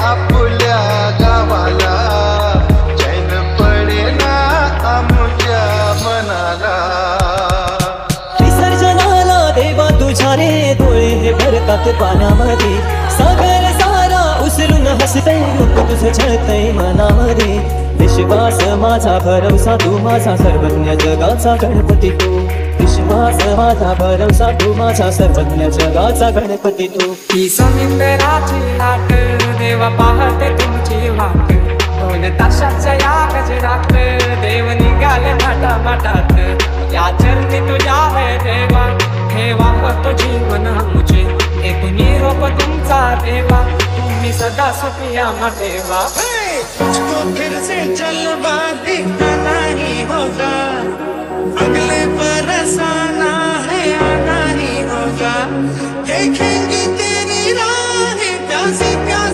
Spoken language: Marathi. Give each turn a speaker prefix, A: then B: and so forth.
A: आपल्या गावाला, चैन पडेना आमच्या मनाला।
B: विसर्जनाला देवा तुझ्या रे डोळे हे भरतात पाण्यामध्ये, सागर सारा उसळून हसतय रूप तुझं छळतय मनामध्ये। विश्वास माझा भरवसा तू माझा सर्वज्ञ जगाचा गणपती तू, विश्वास माझा भरवसा तू माझा सर्वज्ञ जगाचा गणपती तू।
C: ही समुद्राची लाट देवा पाहते तुमची वाट, दोन ताशाच्या या गजरात देव निघाले माटा माटात। या चरणी तुझ्या है देवा, ठेवा होतो जीवन मुझे, एक निरोप तुमचा देवा, तुम्ही सदा सुखिया ठेवा।
A: तुझको फिर से जलवा दिखना नहीं होगा, अगले बरस आना है आना ही होगा, देखेंगे